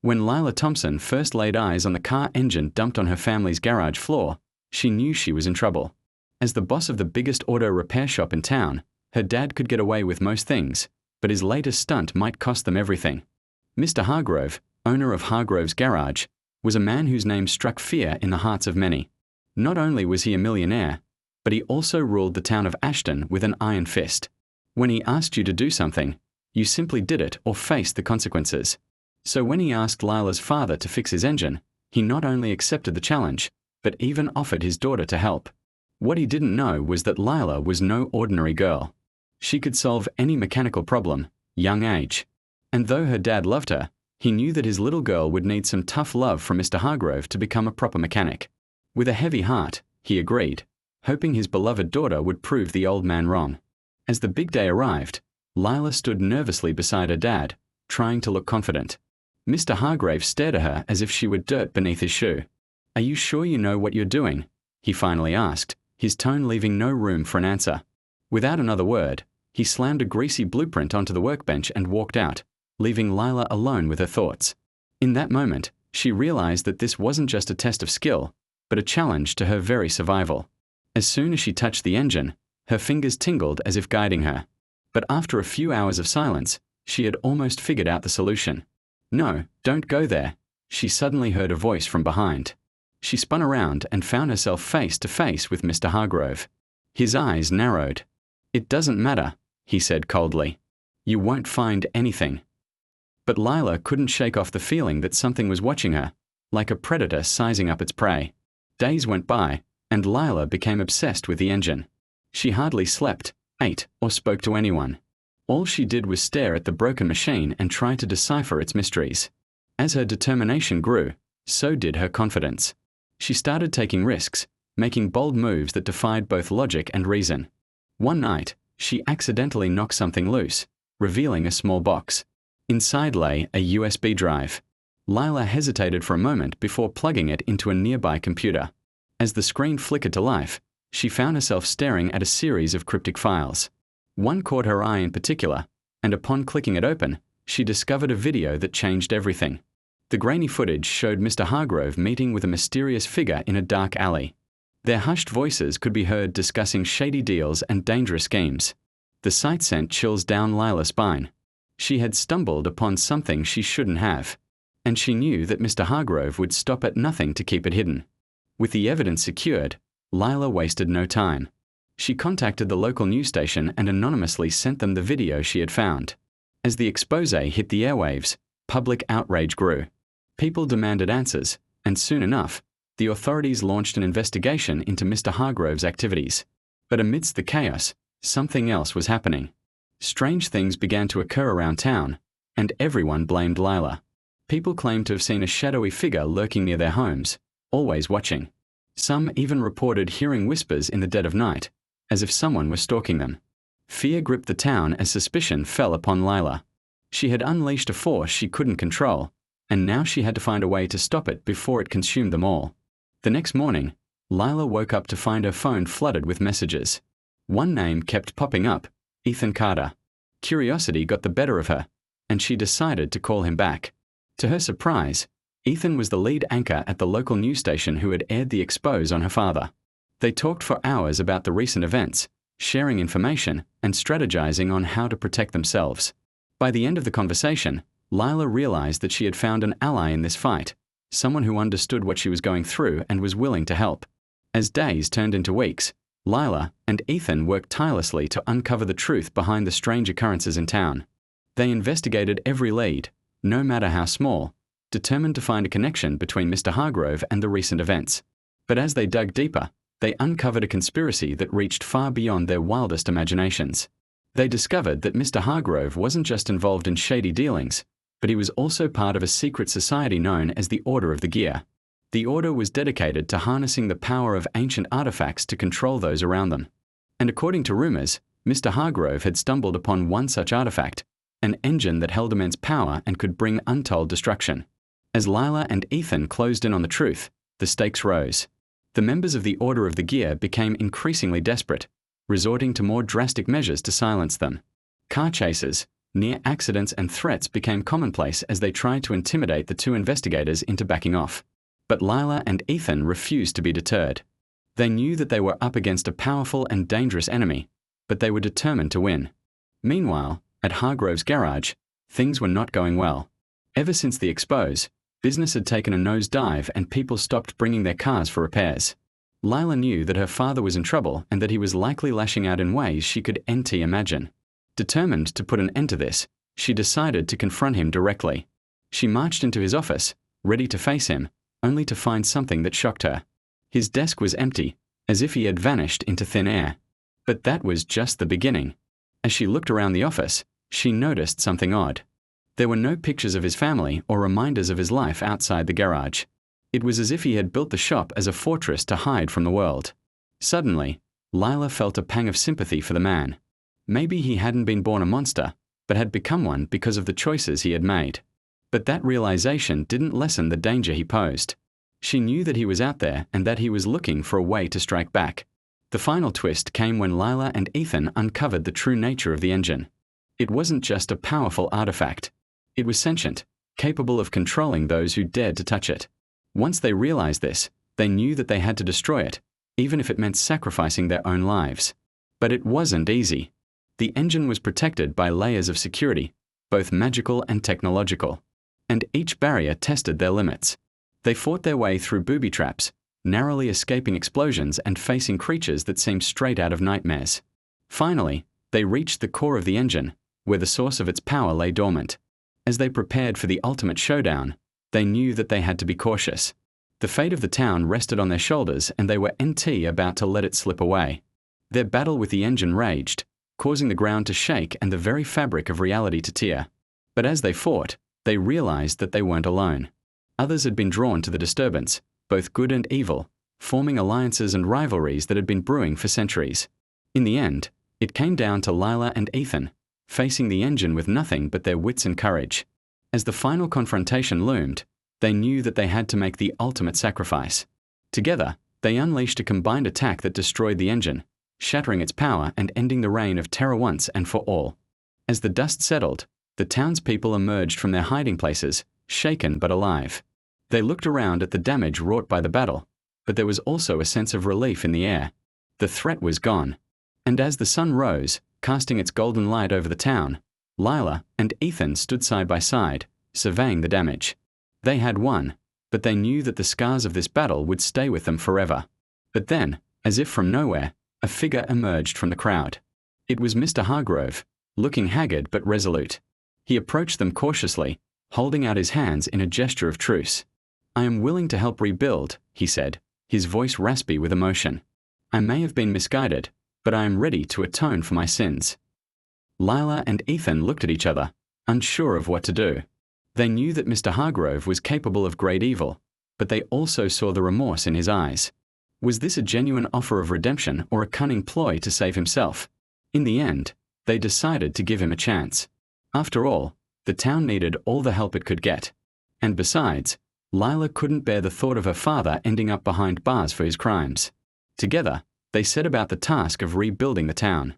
When Lila Thompson first laid eyes on the car engine dumped on her family's garage floor, she knew she was in trouble. As the boss of the biggest auto repair shop in town, her dad could get away with most things, but his latest stunt might cost them everything. Mr. Hargrove, owner of Hargrove's Garage, was a man whose name struck fear in the hearts of many. Not only was he a millionaire, but he also ruled the town of Ashton with an iron fist. When he asked you to do something, you simply did it or faced the consequences. So when he asked Lila's father to fix his engine, he not only accepted the challenge, but even offered his daughter to help. What he didn't know was that Lila was no ordinary girl. She could solve any mechanical problem, young age. And though her dad loved her, he knew that his little girl would need some tough love from Mr. Hargrove to become a proper mechanic. With a heavy heart, he agreed, hoping his beloved daughter would prove the old man wrong. As the big day arrived, Lila stood nervously beside her dad, trying to look confident. Mr. Hargrove stared at her as if she were dirt beneath his shoe. "Are you sure you know what you're doing?" he finally asked, his tone leaving no room for an answer. Without another word, he slammed a greasy blueprint onto the workbench and walked out, leaving Lila alone with her thoughts. In that moment, she realized that this wasn't just a test of skill, but a challenge to her very survival. As soon as she touched the engine, her fingers tingled as if guiding her. But after a few hours of silence, she had almost figured out the solution. "No, don't go there," she suddenly heard a voice from behind. She spun around and found herself face to face with Mr. Hargrove. His eyes narrowed. "It doesn't matter," he said coldly. "You won't find anything." But Lila couldn't shake off the feeling that something was watching her, like a predator sizing up its prey. Days went by, and Lila became obsessed with the engine. She hardly slept, ate, or spoke to anyone. All she did was stare at the broken machine and try to decipher its mysteries. As her determination grew, so did her confidence. She started taking risks, making bold moves that defied both logic and reason. One night, she accidentally knocked something loose, revealing a small box. Inside lay a USB drive. Lila hesitated for a moment before plugging it into a nearby computer. As the screen flickered to life, she found herself staring at a series of cryptic files. One caught her eye in particular, and upon clicking it open, she discovered a video that changed everything. The grainy footage showed Mr. Hargrove meeting with a mysterious figure in a dark alley. Their hushed voices could be heard discussing shady deals and dangerous schemes. The sight sent chills down Lila's spine. She had stumbled upon something she shouldn't have, and she knew that Mr. Hargrove would stop at nothing to keep it hidden. With the evidence secured, Lila wasted no time. She contacted the local news station and anonymously sent them the video she had found. As the expose hit the airwaves, public outrage grew. People demanded answers, and soon enough, the authorities launched an investigation into Mr. Hargrove's activities. But amidst the chaos, something else was happening. Strange things began to occur around town, and everyone blamed Lila. People claimed to have seen a shadowy figure lurking near their homes, always watching. Some even reported hearing whispers in the dead of night, as if someone was stalking them. Fear gripped the town as suspicion fell upon Lila. She had unleashed a force she couldn't control, and now she had to find a way to stop it before it consumed them all. The next morning, Lila woke up to find her phone flooded with messages. One name kept popping up, Ethan Carter. Curiosity got the better of her, and she decided to call him back. To her surprise, Ethan was the lead anchor at the local news station who had aired the expose on her father. They talked for hours about the recent events, sharing information and strategizing on how to protect themselves. By the end of the conversation, Lila realized that she had found an ally in this fight, someone who understood what she was going through and was willing to help. As days turned into weeks, Lila and Ethan worked tirelessly to uncover the truth behind the strange occurrences in town. They investigated every lead, no matter how small, determined to find a connection between Mr. Hargrove and the recent events. But as they dug deeper, they uncovered a conspiracy that reached far beyond their wildest imaginations. They discovered that Mr. Hargrove wasn't just involved in shady dealings, but he was also part of a secret society known as the Order of the Gear. The Order was dedicated to harnessing the power of ancient artifacts to control those around them. And according to rumors, Mr. Hargrove had stumbled upon one such artifact, an engine that held immense power and could bring untold destruction. As Lila and Ethan closed in on the truth, the stakes rose. The members of the Order of the Gear became increasingly desperate, resorting to more drastic measures to silence them. Car chases, Near accidents and threats became commonplace as they tried to intimidate the two investigators into backing off. But Lila and Ethan refused to be deterred. They knew that they were up against a powerful and dangerous enemy, but they were determined to win. Meanwhile, at Hargrove's garage, things were not going well. Ever since the expose, business had taken a nosedive and people stopped bringing their cars for repairs. Lila knew that her father was in trouble and that he was likely lashing out in ways she could imagine. Determined to put an end to this, she decided to confront him directly. She marched into his office, ready to face him, only to find something that shocked her. His desk was empty, as if he had vanished into thin air. But that was just the beginning. As she looked around the office, she noticed something odd. There were no pictures of his family or reminders of his life outside the garage. It was as if he had built the shop as a fortress to hide from the world. Suddenly, Lila felt a pang of sympathy for the man. Maybe he hadn't been born a monster, but had become one because of the choices he had made. But that realization didn't lessen the danger he posed. She knew that he was out there and that he was looking for a way to strike back. The final twist came when Lila and Ethan uncovered the true nature of the engine. It wasn't just a powerful artifact. It was sentient, capable of controlling those who dared to touch it. Once they realized this, they knew that they had to destroy it, even if it meant sacrificing their own lives. But it wasn't easy. The engine was protected by layers of security, both magical and technological. And each barrier tested their limits. They fought their way through booby traps, narrowly escaping explosions and facing creatures that seemed straight out of nightmares. Finally, they reached the core of the engine, where the source of its power lay dormant. As they prepared for the ultimate showdown, they knew that they had to be cautious. The fate of the town rested on their shoulders and they were about to let it slip away. Their battle with the engine raged, causing the ground to shake and the very fabric of reality to tear. But as they fought, they realized that they weren't alone. Others had been drawn to the disturbance, both good and evil, forming alliances and rivalries that had been brewing for centuries. In the end, it came down to Lila and Ethan, facing the engine with nothing but their wits and courage. As the final confrontation loomed, they knew that they had to make the ultimate sacrifice. Together, they unleashed a combined attack that destroyed the engine, shattering its power and ending the reign of terror once and for all. As the dust settled, the townspeople emerged from their hiding places, shaken but alive. They looked around at the damage wrought by the battle, but there was also a sense of relief in the air. The threat was gone. And as the sun rose, casting its golden light over the town, Lila and Ethan stood side by side, surveying the damage. They had won, but they knew that the scars of this battle would stay with them forever. But then, as if from nowhere, a figure emerged from the crowd. It was Mr. Hargrove, looking haggard but resolute. He approached them cautiously, holding out his hands in a gesture of truce. "I am willing to help rebuild," he said, his voice raspy with emotion. "I may have been misguided, but I am ready to atone for my sins." Lila and Ethan looked at each other, unsure of what to do. They knew that Mr. Hargrove was capable of great evil, but they also saw the remorse in his eyes. Was this a genuine offer of redemption or a cunning ploy to save himself? In the end, they decided to give him a chance. After all, the town needed all the help it could get. And besides, Lila couldn't bear the thought of her father ending up behind bars for his crimes. Together, they set about the task of rebuilding the town.